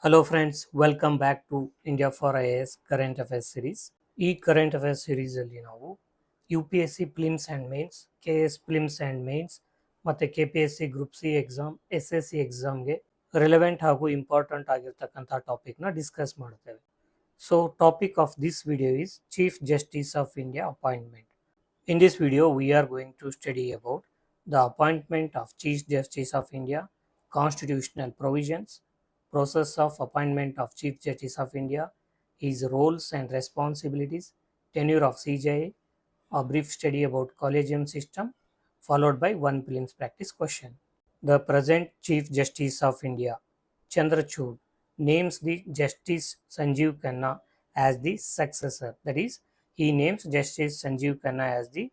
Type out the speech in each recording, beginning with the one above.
Hello friends, welcome back to India for IAS current affairs series. ಈ current affairs series ಅಲ್ಲಿ ನಾವು UPSC prelims and mains, KS prelims and mains ಮತ್ತೆ KPSC group C exam, SSC ಎಕ್ಸಾಮ್ಗೆ relevant ಹಾಗೂ important ಆಗಿರ್ತಕ್ಕಂಥ ಟಾಪಿಕ್ನ discuss ಮಾಡ್ತೇವೆ. So topic of this video is chief justice of India appointment. In this video, we are going to study about the appointment of Chief Justice of India, constitutional provisions, process of appointment of Chief Justice of India, his roles and responsibilities, tenure of CJI, a brief study about collegium system, followed by one prelims practice question. The present Chief Justice of India, Chandrachud, names the Justice Sanjeev Khanna as the successor. That is, he names Justice Sanjeev Khanna as the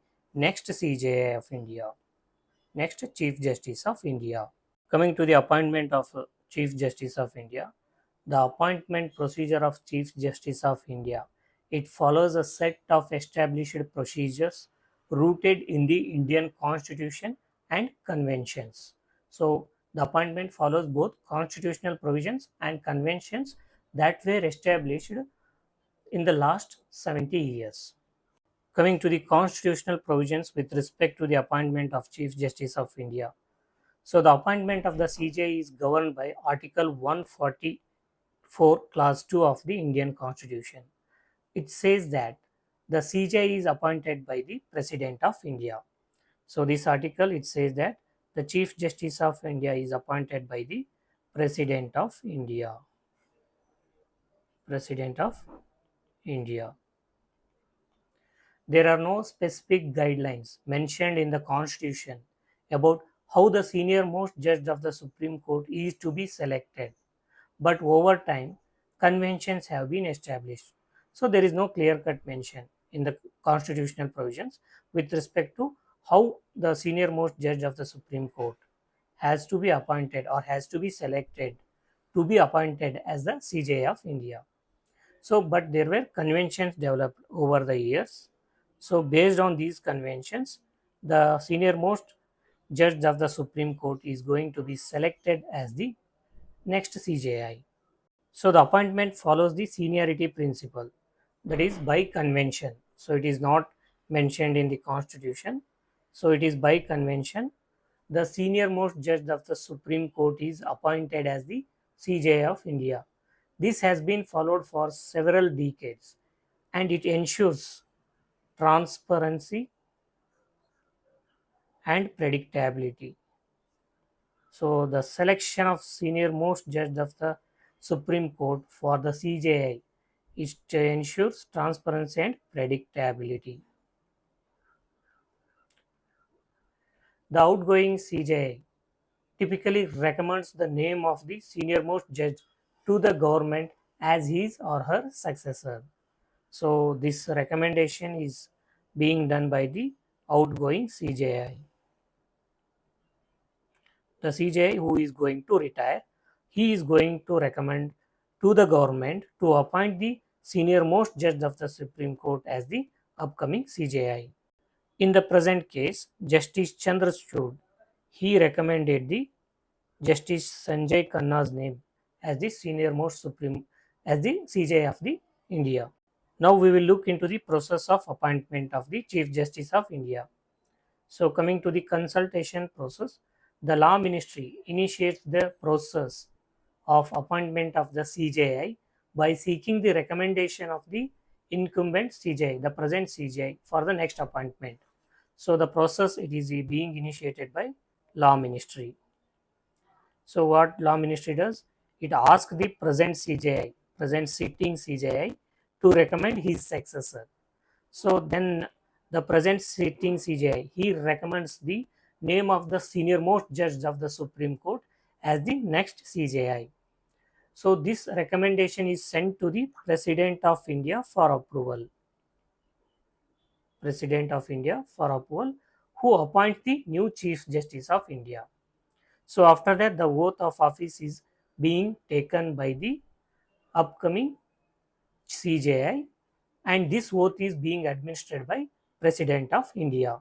next CJI of India, next Chief Justice of India. Coming to the appointment of Chief Justice of India, the appointment procedure of Chief Justice of India, it follows a set of established procedures rooted in the Indian Constitution and conventions. So the appointment follows both constitutional provisions and conventions that were established in the last 70 years. Coming to the constitutional provisions with respect to the appointment of Chief Justice of India. So the appointment of the CJI is governed by Article 144, Clause 2 of the Indian Constitution. It says that the CJI is appointed by the President of India. So this article, it says that the Chief Justice of India is appointed by the President of India. President of India. There are no specific guidelines mentioned in the Constitution about how the senior most judge of the Supreme Court is to be selected, but over time, conventions have been established. So there is no clear-cut mention in the constitutional provisions with respect to how the senior most judge of the Supreme Court has to be appointed or has to be selected to be appointed as the CJI of India. So, but there were conventions developed over the years. So, based on these conventions, the senior most judge of the Supreme Court is going to be selected as the next CJI. So, the appointment follows the seniority principle, that is by convention. So, it is not mentioned in the Constitution. So, it is by convention. The senior most judge of the Supreme Court is appointed as the CJI of India. This has been followed for several decades and it ensures transparency and predictability. So, the selection of senior most judge of the Supreme Court for the CJI is to ensure transparency and predictability. The outgoing CJI typically recommends the name of the senior most judge to the government as his or her successor. So this recommendation is being done by the outgoing CJI. The CJI who is going to retire, he is going to recommend to the government to appoint the senior most judge of the Supreme Court as the upcoming CJI. In the present case, Justice Chandrachud, he recommended the Justice Sanjay Khanna's name as the senior most supreme as the CJI of the India. Now we will look into the process of appointment of the Chief Justice of India. So coming to the consultation process, the Law Ministry initiates the process of appointment of the CJI by seeking the recommendation of the incumbent CJI, the present CJI, for the next appointment. So the process, it is being initiated by Law Ministry. So what Law Ministry does? It asks the present CJI, present sitting CJI, to recommend his successor. So then the present sitting CJI, he recommends the name of the senior most judge of the Supreme Court as the next CJI. So this recommendation is sent to the President of India for approval. President of India for approval, who appoints the new Chief Justice of India. So after that, the oath of office is being taken by the upcoming CJI, and this oath is being administered by President of India.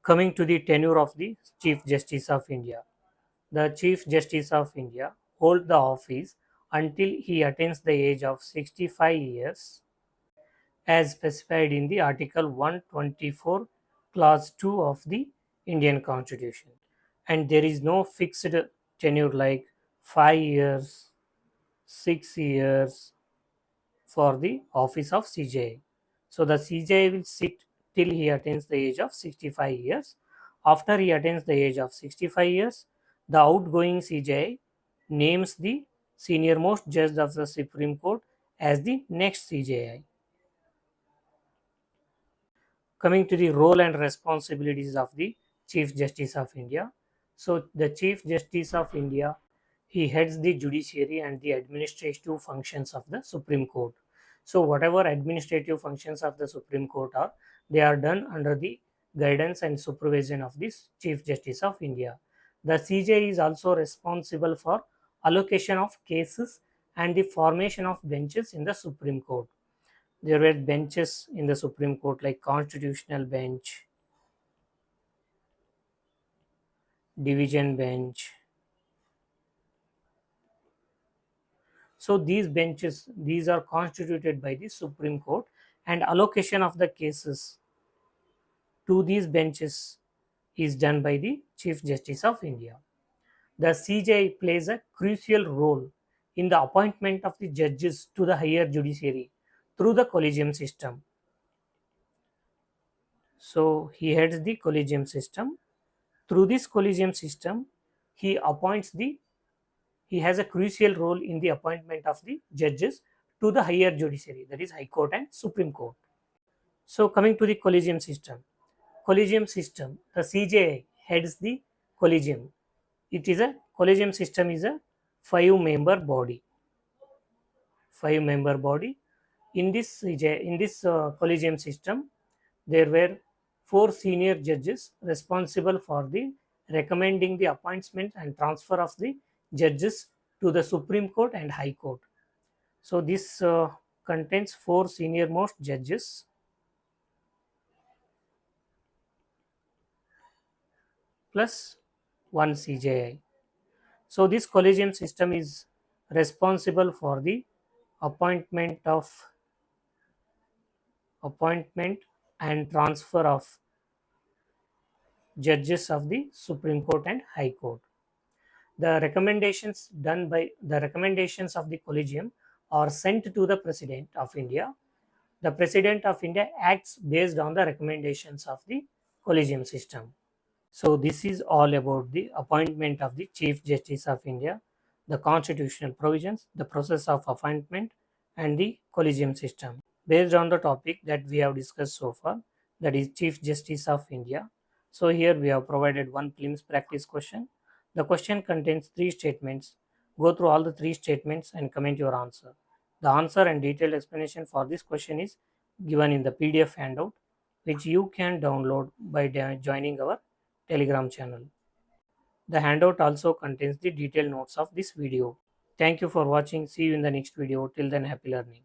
Coming to the tenure of the Chief Justice of India. The Chief Justice of India holds the office until he attains the age of 65 years as specified in the Article 124, Clause 2 of the Indian Constitution. And there is no fixed tenure like 5 years, 6 years for the office of CJI. So the CJI will sit till he attains the age of 65 years. After he attains the age of 65 years, the outgoing CJI names the senior most judge of the Supreme Court as the next CJI. Coming to the role and responsibilities of the Chief Justice of India. So the Chief Justice of India, he heads the judiciary and the administrative functions of the Supreme Court. So whatever administrative functions of the Supreme Court are, they are done under the guidance and supervision of this Chief Justice of India. The CJI is also responsible for allocation of cases and the formation of benches in the Supreme Court. There were benches in the Supreme Court like Constitutional Bench, Division Bench. So these benches, these are constituted by the Supreme Court, and allocation of the cases to these benches is done by the Chief Justice of India. The CJI plays a crucial role in the appointment of the judges to the higher judiciary through the collegium system. So he heads the collegium system. Through this collegium system, he appoints the he has a crucial role in the appointment of the judges to the higher judiciary, that is High Court and Supreme Court. So coming to the collegium system, the CJI heads the collegium. It is a collegium system is a five-member body. Five-member body. In this CJI, in this collegium system, there were four senior judges responsible for the recommending the appointment and transfer of the judges to the Supreme Court and High Court. So this contains four senior most judges plus one CJI. So this collegium system is responsible for the appointment and transfer of judges of the Supreme Court and High Court. The recommendations of the collegium are sent to the President of India. The President of India acts based on the recommendations of the collegium system. So this is all about the appointment of the Chief Justice of India, the constitutional provisions, the process of appointment, and the collegium system. Based on the topic that we have discussed so far, that is Chief Justice of India. So here we have provided one prelims practice question. The question contains three statements. Go through all the three statements and comment your answer. The answer and detailed explanation for this question is given in the PDF handout, which you can download by joining our Telegram channel. The handout also contains the detailed notes of this video. Thank you for watching. See you in the next video. Till then, happy learning.